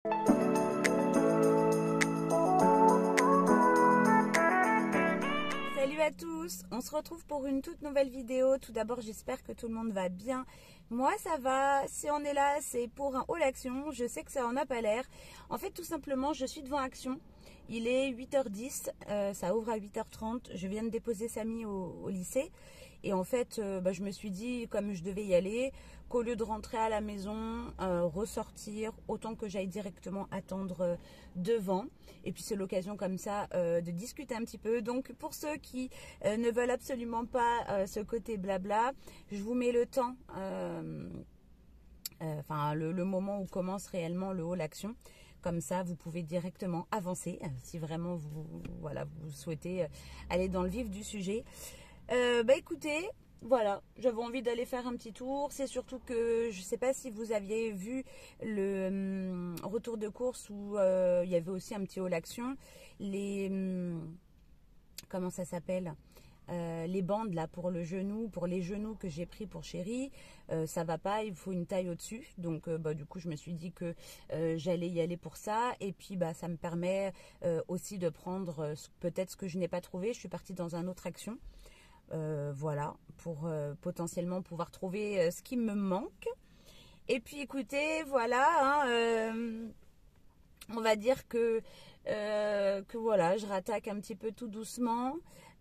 Salut à tous, on se retrouve pour une toute nouvelle vidéo. Tout d'abord, j'espère que tout le monde va bien. Moi, ça va. Si on est là, c'est pour un haul action. Je sais que ça en a pas l'air. En fait, tout simplement, je suis devant Action. Il est 8h10, ça ouvre à 8h30. Je viens de déposer Samy au lycée. Et en fait, je me suis dit, comme je devais y aller, qu'au lieu de rentrer à la maison, ressortir, autant que j'aille directement attendre devant. Et puis c'est l'occasion comme ça de discuter un petit peu. Donc pour ceux qui ne veulent absolument pas ce côté blabla, je vous mets le temps, le moment où commence réellement le haul action. Comme ça, vous pouvez directement avancer si vraiment vous souhaitez aller dans le vif du sujet. Écoutez, voilà, j'avais envie d'aller faire un petit tour. C'est surtout que je ne sais pas si vous aviez vu le retour de course où il y avait aussi un petit haul action. Comment ça s'appelle, les bandes là pour les genoux que j'ai pris pour Chérie, ça va pas, il faut une taille au-dessus. Donc du coup je me suis dit que j'allais y aller pour ça. Et puis ça me permet aussi de prendre peut-être ce que je n'ai pas trouvé. Je suis partie dans un autre action. Voilà, pour potentiellement pouvoir trouver ce qui me manque. Et puis écoutez, voilà, on va dire que voilà, je rattaque un petit peu tout doucement.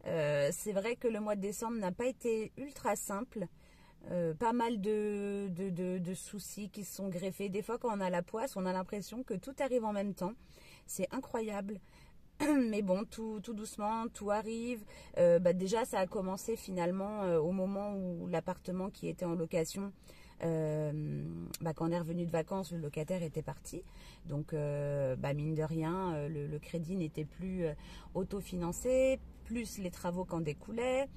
C'est vrai que le mois de décembre n'a pas été ultra simple. Pas mal de soucis qui se sont greffés. Des fois, quand on a la poisse, on a l'impression que tout arrive en même temps. C'est incroyable. Mais bon, tout doucement, tout arrive. Déjà, ça a commencé finalement au moment où l'appartement qui était en location, quand on est revenu de vacances, le locataire était parti. Donc, mine de rien, le crédit n'était plus autofinancé, plus les travaux qu'en découlaient,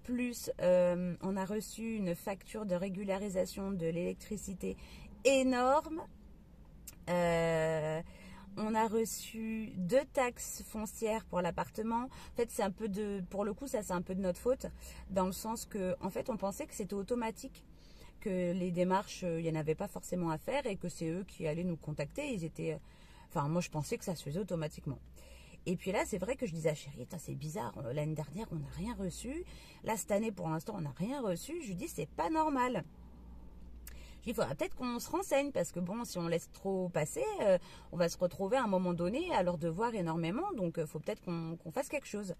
plus on a reçu une facture de régularisation de l'électricité énorme. On a reçu 2 taxes foncières pour l'appartement. En fait, c'est un peu pour le coup, ça c'est un peu de notre faute, dans le sens que, en fait, on pensait que c'était automatique, que les démarches, il n'y en avait pas forcément à faire et que c'est eux qui allaient nous contacter. Moi, je pensais que ça se faisait automatiquement. Et puis là, c'est vrai que je disais à Chérie, c'est bizarre. L'année dernière, on n'a rien reçu. Là, cette année, pour l'instant, on n'a rien reçu. Je lui dis, c'est pas normal. Il faudra peut-être qu'on se renseigne parce que bon, si on laisse trop passer, on va se retrouver à un moment donné à leur devoir énormément. Donc, il faut peut-être qu'on fasse quelque chose.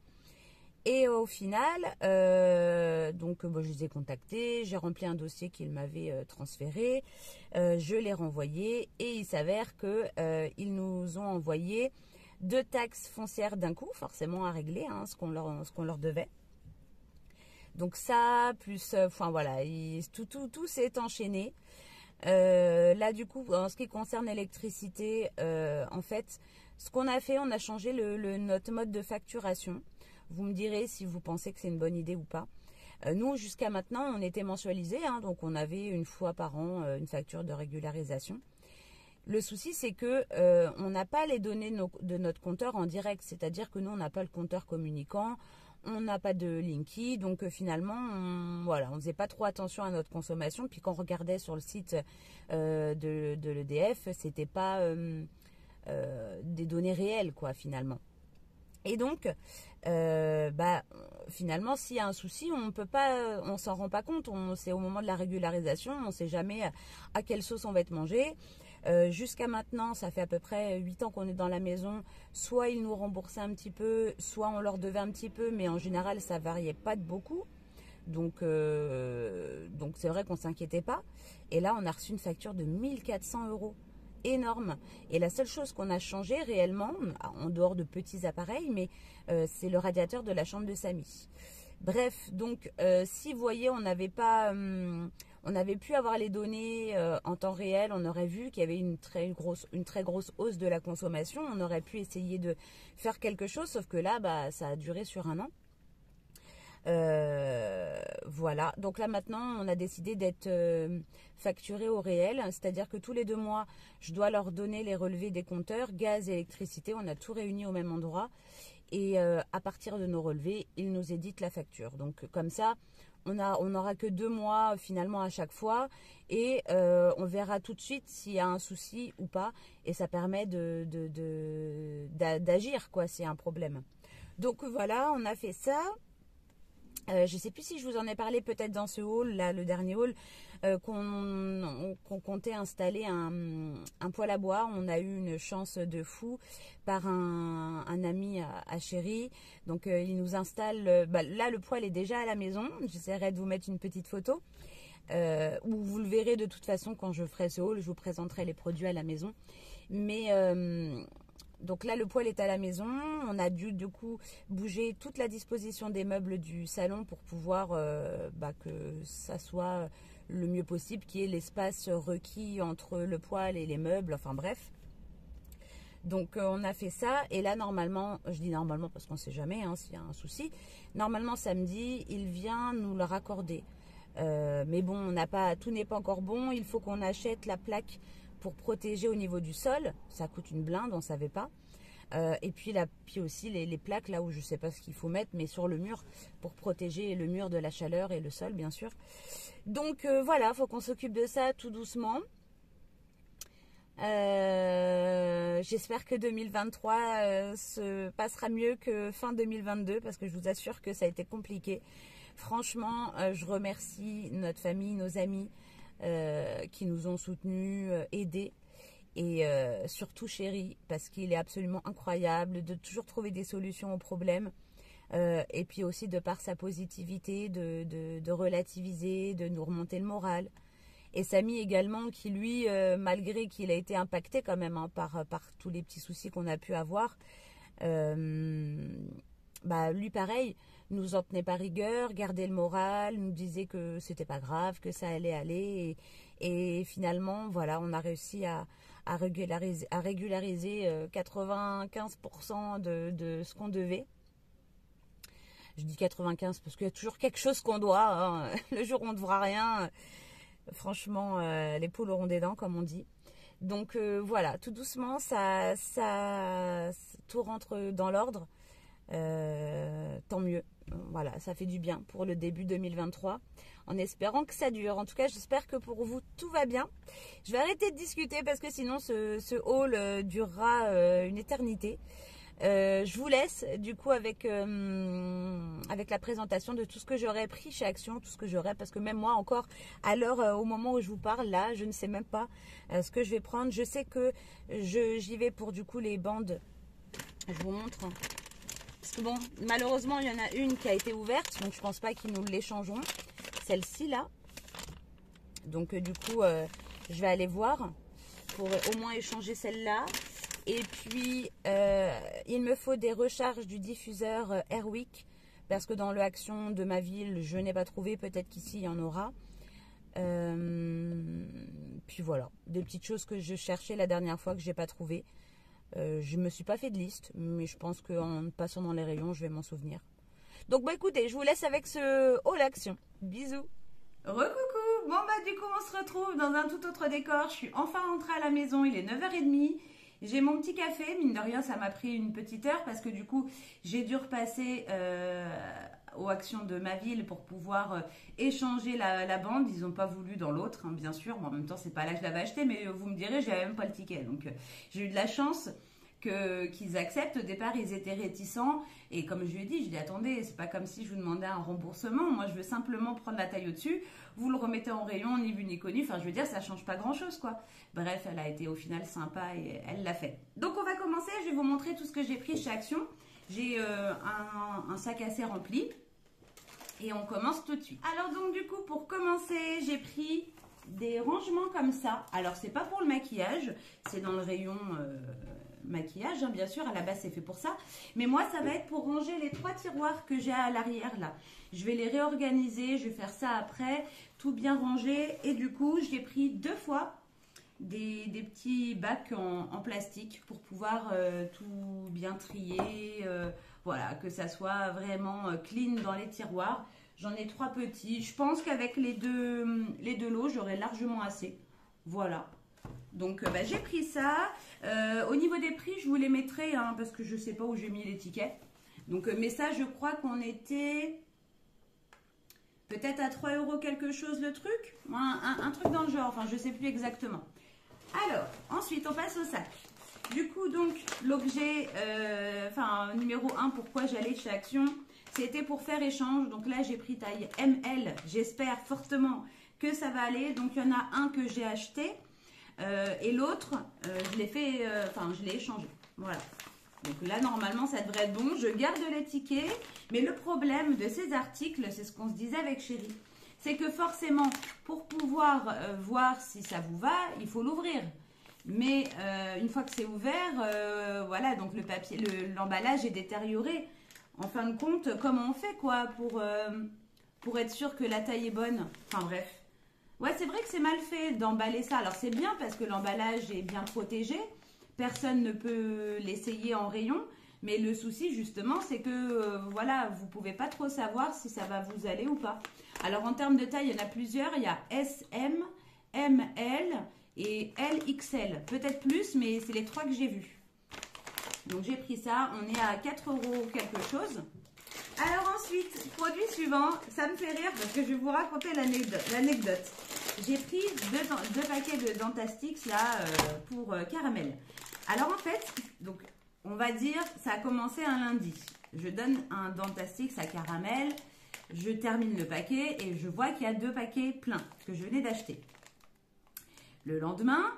Et au final, je les ai contactés, j'ai rempli un dossier qu'ils m'avaient transféré, je l'ai renvoyé et il s'avère qu'ils nous ont envoyé 2 taxes foncières d'un coup, forcément à régler, ce qu'on leur devait. Donc ça, plus, tout s'est enchaîné. Là, du coup, en ce qui concerne l'électricité, en fait, ce qu'on a fait, on a changé notre mode de facturation. Vous me direz si vous pensez que c'est une bonne idée ou pas. Nous, jusqu'à maintenant, on était mensualisés, donc on avait une fois par an une facture de régularisation. Le souci, c'est que on n'a pas les données de notre compteur en direct, c'est-à-dire que nous, on n'a pas le compteur communicant. On n'a pas de Linky, donc finalement, on faisait pas trop attention à notre consommation. Puis quand on regardait sur le site de l'EDF, c'était pas des données réelles, quoi, finalement. Et donc, finalement, s'il y a un souci, on s'en rend pas compte. C'est au moment de la régularisation, on sait jamais à quelle sauce on va être mangé. Jusqu'à maintenant, ça fait à peu près 8 ans qu'on est dans la maison. Soit ils nous remboursaient un petit peu, soit on leur devait un petit peu, mais en général, ça variait pas de beaucoup. Donc c'est vrai qu'on s'inquiétait pas. Et là, on a reçu une facture de 1 400 €. Énorme. Et la seule chose qu'on a changé réellement, en dehors de petits appareils, mais c'est le radiateur de la chambre de Samy. Bref, donc si vous voyez, on n'avait pu avoir les données en temps réel, on aurait vu qu'il y avait une très grosse hausse de la consommation, on aurait pu essayer de faire quelque chose, sauf que là, ça a duré sur un an. Voilà, donc là maintenant on a décidé d'être facturé au réel, c'est-à-dire que tous les 2 mois je dois leur donner les relevés des compteurs, gaz et électricité, on a tout réuni au même endroit et à partir de nos relevés ils nous éditent la facture. Donc comme ça on n'aura que 2 mois finalement à chaque fois et on verra tout de suite s'il y a un souci ou pas et ça permet d'agir quoi s'il y a un problème. Donc voilà, on a fait ça. Je ne sais plus si je vous en ai parlé peut-être dans ce haul, là, le dernier haul, qu'on comptait installer un poêle à bois. On a eu une chance de fou par un ami à Chéri. Donc il nous installe, là le poêle est déjà à la maison. J'essaierai de vous mettre une petite photo. Où vous le verrez de toute façon quand je ferai ce haul, je vous présenterai les produits à la maison. Mais donc là, le poêle est à la maison. On a dû du coup bouger toute la disposition des meubles du salon pour pouvoir que ça soit le mieux possible, qu'il y ait l'espace requis entre le poêle et les meubles. Enfin bref. Donc on a fait ça. Et là, normalement, je dis normalement parce qu'on ne sait jamais s'il y a un souci. Normalement, samedi, il vient nous le raccorder. Mais bon, tout n'est pas encore bon. Il faut qu'on achète la plaque pour protéger au niveau du sol. Ça coûte une blinde, on ne savait pas. Et puis aussi les plaques là où je ne sais pas ce qu'il faut mettre, mais sur le mur pour protéger le mur de la chaleur et le sol bien sûr. Donc voilà, il faut qu'on s'occupe de ça tout doucement. J'espère que 2023 se passera mieux que fin 2022 parce que je vous assure que ça a été compliqué. Franchement, je remercie notre famille, nos amis qui nous ont soutenus, aidés et surtout Chéri parce qu'il est absolument incroyable de toujours trouver des solutions aux problèmes et puis aussi de par sa positivité, de relativiser, de nous remonter le moral. Et Samy également qui lui, malgré qu'il a été impacté quand même par tous les petits soucis qu'on a pu avoir, lui pareil, nous en tenait pas rigueur, gardait le moral, nous disait que c'était pas grave, que ça allait aller. Et finalement, voilà, on a réussi à régulariser 95% de ce qu'on devait. Je dis 95 parce qu'il y a toujours quelque chose qu'on doit. Le jour où on ne devra rien, franchement, les poules auront des dents, comme on dit. Donc voilà, tout doucement, ça tout rentre dans l'ordre. Tant mieux. Voilà, ça fait du bien pour le début 2023 en espérant que ça dure. En tout cas, j'espère que pour vous tout va bien. Je vais arrêter de discuter parce que sinon ce haul durera une éternité. Je vous laisse du coup avec la présentation de tout ce que j'aurais pris chez Action, tout ce que j'aurais, parce que même moi encore à l'heure au moment où je vous parle là, je ne sais même pas ce que je vais prendre. Je sais que j'y vais pour du coup les bandes. Je vous montre. Parce que bon, malheureusement, il y en a une qui a été ouverte, donc je pense pas qu'ils nous l'échangeront. Celle-ci là. Donc du coup, je vais aller voir pour au moins échanger celle-là. Et puis, il me faut des recharges du diffuseur Airwick parce que dans le Action de ma ville, je n'ai pas trouvé. Peut-être qu'ici, il y en aura. Puis voilà, des petites choses que je cherchais la dernière fois que je n'ai pas trouvé. Je ne me suis pas fait de liste, mais je pense qu'en passant dans les rayons, je vais m'en souvenir. Donc, écoutez, je vous laisse avec ce haul Action. Bisous. Recoucou. Bon, du coup, on se retrouve dans un tout autre décor. Je suis enfin rentrée à la maison. Il est 9h30. J'ai mon petit café. Mine de rien, ça m'a pris une petite heure parce que du coup, j'ai dû repasser aux Actions de ma ville pour pouvoir échanger la bande. Ils n'ont pas voulu dans l'autre, bien sûr. Bon, en même temps, c'est pas là que je l'avais acheté, mais vous me direz, j'avais même pas le ticket. Donc, j'ai eu de la chance qu'ils acceptent. Au départ, ils étaient réticents. Et comme je lui ai dit, je dis, attendez, c'est pas comme si je vous demandais un remboursement. Moi, je veux simplement prendre la taille au-dessus. Vous le remettez en rayon, ni vu ni connu. Enfin, je veux dire, ça change pas grand-chose, quoi. Bref, elle a été au final sympa et elle l'a fait. Donc, on va commencer. Je vais vous montrer tout ce que j'ai pris chez Action. J'ai un sac assez rempli. Et on commence tout de suite. Alors, donc, du coup, pour commencer, j'ai pris des rangements comme ça. Alors, c'est pas pour le maquillage. C'est dans le rayon maquillage, bien sûr. À la base, c'est fait pour ça. Mais moi, ça va être pour ranger les 3 tiroirs que j'ai à l'arrière, là. Je vais les réorganiser. Je vais faire ça après. Tout bien rangé. Et du coup, j'ai pris 2 fois des petits bacs en plastique pour pouvoir tout bien trier. Voilà, que ça soit vraiment clean dans les tiroirs. J'en ai 3 petits. Je pense qu'avec les deux lots, j'aurai largement assez. Voilà. Donc, j'ai pris ça. Au niveau des prix, je vous les mettrai parce que je ne sais pas où j'ai mis l'étiquette. Donc, mais ça, je crois qu'on était peut-être à 3 euros quelque chose le truc, un truc dans le genre, enfin je sais plus exactement. Alors, ensuite on passe au sac. Du coup donc l'objet, numéro 1, pourquoi j'allais chez Action, c'était pour faire échange. Donc là j'ai pris taille ML, j'espère fortement que ça va aller. Donc il y en a un que j'ai acheté et l'autre je l'ai fait, je l'ai échangé, voilà. Donc là, normalement, ça devrait être bon. Je garde les tickets. Mais le problème de ces articles, c'est ce qu'on se disait avec Chérie, c'est que forcément, pour pouvoir voir si ça vous va, il faut l'ouvrir. Mais une fois que c'est ouvert, voilà, donc le papier, l'emballage est détérioré. En fin de compte, comment on fait quoi pour être sûr que la taille est bonne? Enfin bref. Ouais, c'est vrai que c'est mal fait d'emballer ça. Alors c'est bien parce que l'emballage est bien protégé. Personne ne peut l'essayer en rayon, mais le souci justement c'est que voilà, vous pouvez pas trop savoir si ça va vous aller ou pas. Alors en termes de taille, il y en a plusieurs, il y a SM, ML et LXL, peut-être plus, mais c'est les 3 que j'ai vus. Donc j'ai pris ça, on est à 4 euros quelque chose. Alors ensuite, produit suivant, ça me fait rire parce que je vais vous raconter l'anecdote. J'ai pris deux paquets de Dentastix là pour caramel. Alors en fait, donc on va dire, ça a commencé un lundi. Je donne un Dentastix à caramel, je termine le paquet et je vois qu'il y a 2 paquets pleins que je venais d'acheter. Le lendemain,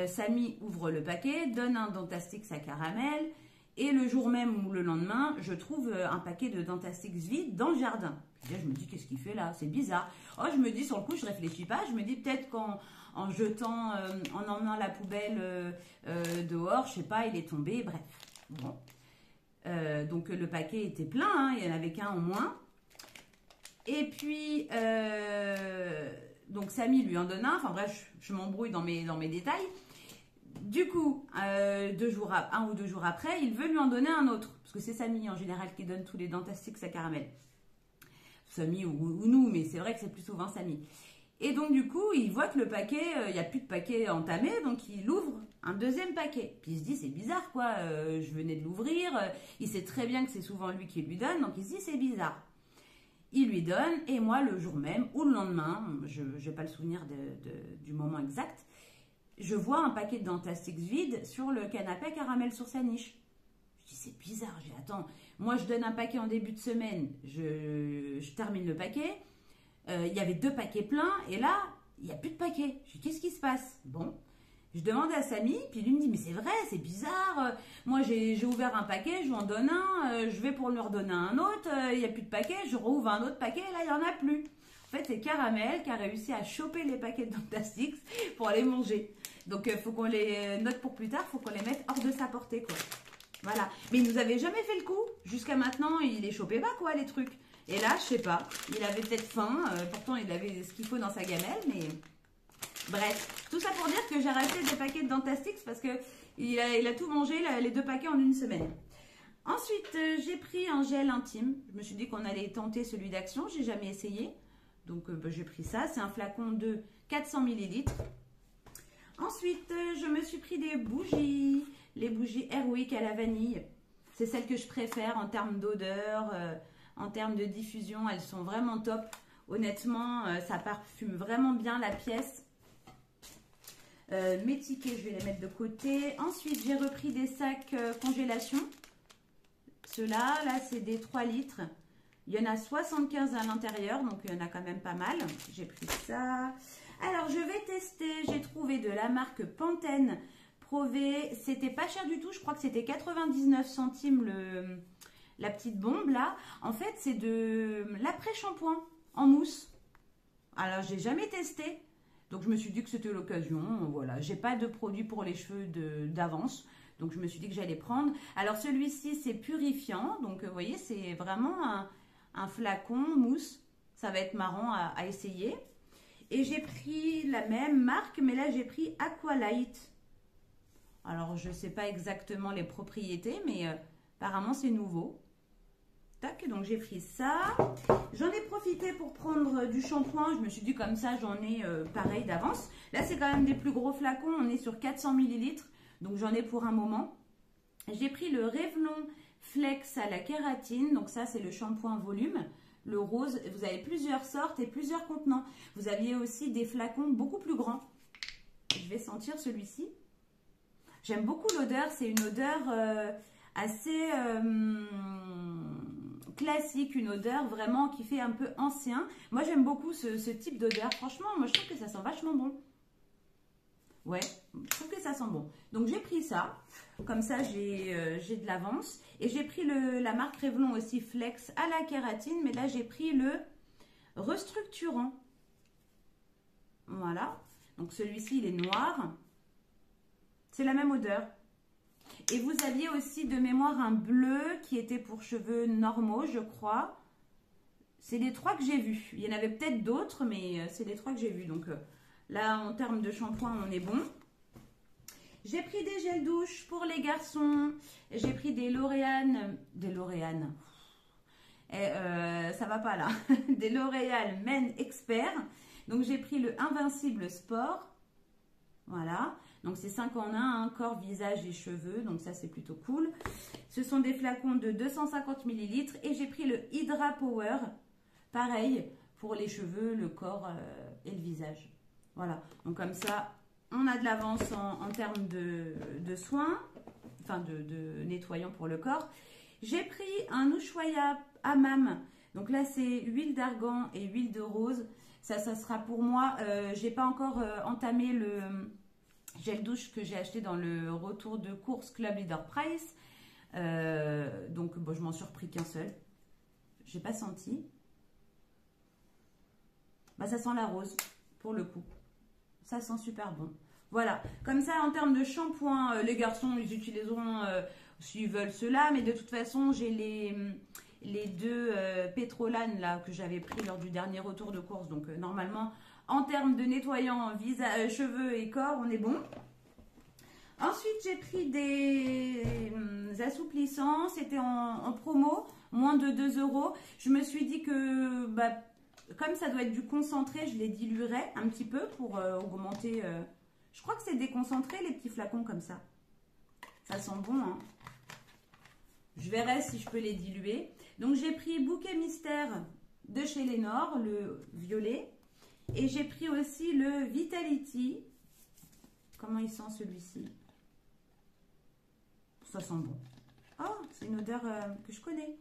Samy ouvre le paquet, donne un Dentastix à caramel et le jour même ou le lendemain, je trouve un paquet de Dentastix vide dans le jardin. Puis là, je me dis, qu'est-ce qu'il fait là? C'est bizarre. Oh, je me dis, sur le coup, je réfléchis pas. Je me dis, peut-être qu'en jetant, en emmenant la poubelle dehors, je sais pas, il est tombé. Bref, bon. Donc, le paquet était plein, hein, il n'y en avait qu'un en moins. Et puis, donc, Samy lui en donne un. Enfin, bref, je m'embrouille dans mes détails. Du coup, 1 ou 2 jours après, il veut lui en donner un autre. Parce que c'est Samy en général qui donne tous les Dentastix à caramel. Samy ou nous, mais c'est vrai que c'est plus souvent Samy. Et donc du coup, il voit que le paquet, il n'y a plus de paquet entamé, donc il ouvre un 2e paquet. Puis il se dit, c'est bizarre quoi, je venais de l'ouvrir, il sait très bien que c'est souvent lui qui lui donne, donc il se dit, c'est bizarre. Il lui donne, et moi, le jour même, ou le lendemain, je n'ai pas le souvenir du moment exact, je vois un paquet de Dentastix vide sur le canapé caramel sur sa niche. Je dis, c'est bizarre. Je dis, attends, moi je donne un paquet en début de semaine, je termine le paquet. Il y avait 2 paquets pleins et là, il n'y a plus de paquets. Je dis, qu'est-ce qui se passe? Bon, je demande à Samy, puis lui me dit, mais c'est vrai, c'est bizarre. Moi j'ai ouvert un paquet, je lui en donne un, je vais pour lui redonner un autre, il n'y a plus de paquets, je rouvre un autre paquet, là il n'y en a plus. En fait, c'est Caramel qui a réussi à choper les paquets de Dentastix pour les manger. Donc, il faut qu'on les note pour plus tard, il faut qu'on les mette hors de sa portée, quoi. Voilà. Mais il nous avait jamais fait le coup. Jusqu'à maintenant, il les chopait pas, quoi, les trucs. Et là, je sais pas. Il avait peut-être faim. Pourtant, il avait ce qu'il faut dans sa gamelle, mais... Bref. Tout ça pour dire que j'ai racheté des paquets de Dentastix parce que il a tout mangé, les 2 paquets en 1 semaine. Ensuite, j'ai pris un gel intime. Je me suis dit qu'on allait tenter celui d'Action. J'ai jamais essayé. Donc, j'ai pris ça. C'est un flacon de 400 ml. Ensuite, je me suis pris des bougies. Les bougies Airwick à la vanille. C'est celles que je préfère en termes d'odeur, en termes de diffusion. Elles sont vraiment top. Honnêtement, ça parfume vraiment bien la pièce. Mes tickets, je vais les mettre de côté. Ensuite, j'ai repris des sacs congélation. Ceux-là, là, c'est des 3 litres. Il y en a 75 à l'intérieur, donc il y en a quand même pas mal. J'ai pris ça. Alors, je vais tester. J'ai trouvé de la marque Pantene Pro-V. C'était pas cher du tout. Je crois que c'était 99 centimes la petite bombe, là. En fait, c'est de l'après-shampoing en mousse. Alors, j'ai jamais testé. Donc, je me suis dit que c'était l'occasion. Voilà. J'ai pas de produit pour les cheveux d'avance. Donc, je me suis dit que j'allais prendre. Alors, celui-ci, c'est purifiant. Donc, vous voyez, c'est vraiment un flacon mousse. Ça va être marrant à essayer. Et j'ai pris la même marque, mais là, j'ai pris Aqualight. Alors, je ne sais pas exactement les propriétés, mais apparemment, c'est nouveau. Tac, donc j'ai pris ça. J'en ai profité pour prendre du shampoing. Je me suis dit, comme ça, j'en ai pareil d'avance. Là, c'est quand même des plus gros flacons. On est sur 400 ml. Donc, j'en ai pour un moment. J'ai pris le Revlon Flex à la kératine. Donc, ça, c'est le shampoing volume. le rose. Vous avez plusieurs sortes et plusieurs contenants. Vous aviez aussi des flacons beaucoup plus grands. Je vais sentir celui-ci. J'aime beaucoup l'odeur. C'est une odeur assez classique, une odeur vraiment qui fait un peu ancien. Moi, j'aime beaucoup ce type d'odeur. Franchement, moi, je trouve que ça sent vachement bon. Ouais, je trouve que ça sent bon. Donc, j'ai pris ça. Comme ça, j'ai de l'avance. Et j'ai pris la marque Revlon aussi, Flex à la kératine. Mais là, j'ai pris le restructurant. Voilà. Donc, celui-ci, il est noir. C'est la même odeur. Et vous aviez aussi de mémoire un bleu qui était pour cheveux normaux, je crois. C'est les trois que j'ai vus. Il y en avait peut-être d'autres, mais c'est les trois que j'ai vus. Donc là, en termes de shampoing, on est bon. J'ai pris des gels douche pour les garçons. J'ai pris des L'Oréal. Des L'Oréal. Ça va pas là. Des L'Oréal Men Expert. Donc j'ai pris le Invincible Sport. Voilà. Donc, c'est 5 en 1, hein, corps, visage et cheveux. Donc, ça, c'est plutôt cool. Ce sont des flacons de 250 ml. Et j'ai pris le Hydra Power. Pareil, pour les cheveux, le corps et le visage. Voilà. Donc, comme ça, on a de l'avance en termes de soins. Enfin, de nettoyant pour le corps. J'ai pris un Ushuaïa Hammam. Donc, là, c'est huile d'argan et huile de rose. Ça sera pour moi. J'ai pas encore entamé le gel douche que j'ai acheté dans le retour de course Club Leader Price. Donc, bon, je m'en suis repris qu'un seul. J'ai pas senti. Bah, ça sent la rose, pour le coup. Ça sent super bon. Voilà. Comme ça, en termes de shampoing, les garçons, ils utiliseront s'ils veulent cela. Mais de toute façon, j'ai les deux Pétrolane là, que j'avais pris lors du dernier retour de course. Donc, normalement... En termes de nettoyant visage, cheveux et corps, on est bon. Ensuite, j'ai pris des assouplissants. C'était en promo, moins de 2 €. Je me suis dit que, bah, comme ça doit être du concentré, je les diluerai un petit peu pour augmenter. Je crois que c'est déconcentré, les petits flacons comme ça. Ça sent bon, hein. Je verrai si je peux les diluer. Donc, j'ai pris Bouquet Mystère de chez Lénore, le violet. Et j'ai pris aussi le Vitality. Comment il sent celui-ci? Ça sent bon. Oh, c'est une odeur que je connais.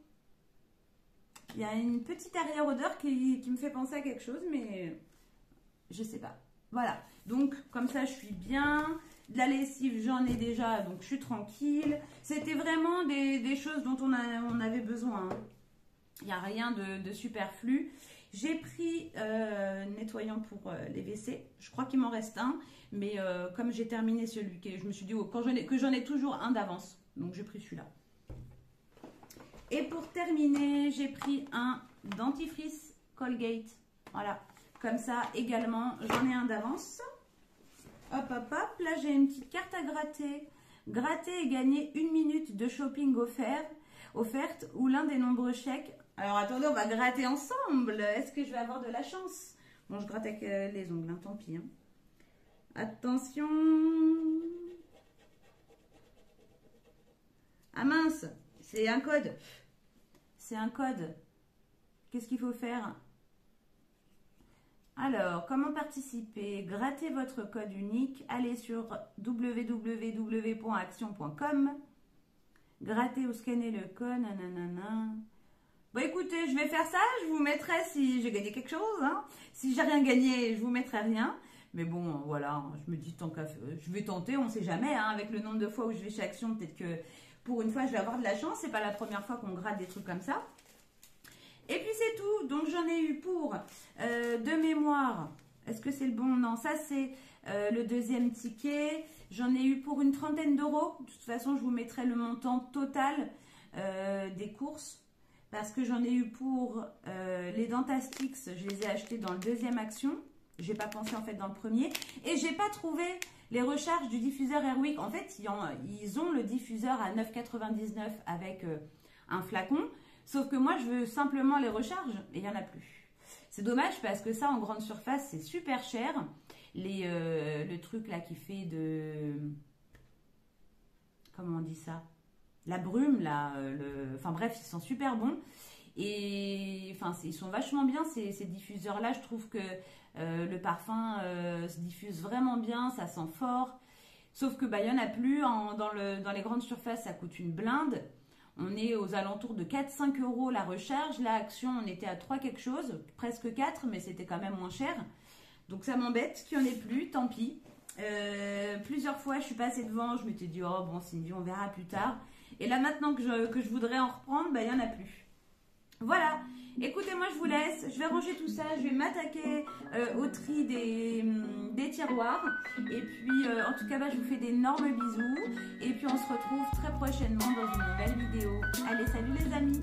Il y a une petite arrière-odeur qui me fait penser à quelque chose, mais je sais pas. Voilà. Donc, comme ça, je suis bien. De la lessive, j'en ai déjà, donc je suis tranquille. C'était vraiment des choses dont on avait besoin, hein. Il n'y a rien de superflu. J'ai pris nettoyant pour les WC. Je crois qu'il m'en reste un. Mais comme j'ai terminé celui que je me suis dit que j'en ai toujours un d'avance. Donc j'ai pris celui-là. Et pour terminer, j'ai pris un dentifrice Colgate. Voilà. Comme ça également, j'en ai un d'avance. Hop, hop, hop. Là, j'ai une petite carte à gratter. Gratter et gagner 1 minute de shopping offerte ou l'un des nombreux chèques. Alors, attendez, on va gratter ensemble. Est-ce que je vais avoir de la chance? Bon, je gratte avec les ongles, hein, tant pis. Hein. Attention. Ah mince, c'est un code. C'est un code. Qu'est-ce qu'il faut faire? Alors, comment participer? Grattez votre code unique. Allez sur www.action.com. Grattez ou scannez le code. Nanana. Bon, écoutez, je vais faire ça. Je vous mettrai si j'ai gagné quelque chose. Hein. Si j'ai rien gagné, je vous mettrai rien. Mais bon, voilà, je me dis tant qu'à je vais tenter, on ne sait jamais. Hein, avec le nombre de fois où je vais chez Action, peut-être que pour une fois, je vais avoir de la chance. C'est pas la première fois qu'on gratte des trucs comme ça. Et puis c'est tout. Donc j'en ai eu pour de mémoire. Est-ce que c'est le bon? Non, ça c'est le deuxième ticket. J'en ai eu pour une trentaine d'euros. De toute façon, je vous mettrai le montant total des courses. Parce que j'en ai eu pour les Dentastix. Je les ai achetés dans le deuxième Action. J'ai pas pensé en fait dans le premier. Et j'ai pas trouvé les recharges du diffuseur Airwick. En fait, ils ont le diffuseur à 9,99 € avec un flacon. Sauf que moi, je veux simplement les recharges et il n'y en a plus. C'est dommage parce que ça, en grande surface, c'est super cher. Le truc là qui fait de... Comment on dit ça? La brume, là. Enfin bref, ils sont super bons. Et enfin, ils sont vachement bien ces diffuseurs-là. Je trouve que le parfum se diffuse vraiment bien, ça sent fort. Sauf que bah, il n'y en a plus. Dans les grandes surfaces, ça coûte une blinde. On est aux alentours de 4-5 euros la recharge. La Action, on était à 3 quelque chose, presque 4, mais c'était quand même moins cher. Donc ça m'embête qu'il n'y en ait plus, tant pis. Plusieurs fois, je suis passée devant, je m'étais dit, oh bon, Cindy, on verra plus tard. Et là, maintenant que je voudrais en reprendre, bah, il n'y en a plus. Voilà. Écoutez, moi, je vous laisse. Je vais ranger tout ça. Je vais m'attaquer au tri des tiroirs. Et puis, en tout cas, bah, je vous fais d'énormes bisous. Et puis, on se retrouve très prochainement dans une nouvelle vidéo. Allez, salut les amis!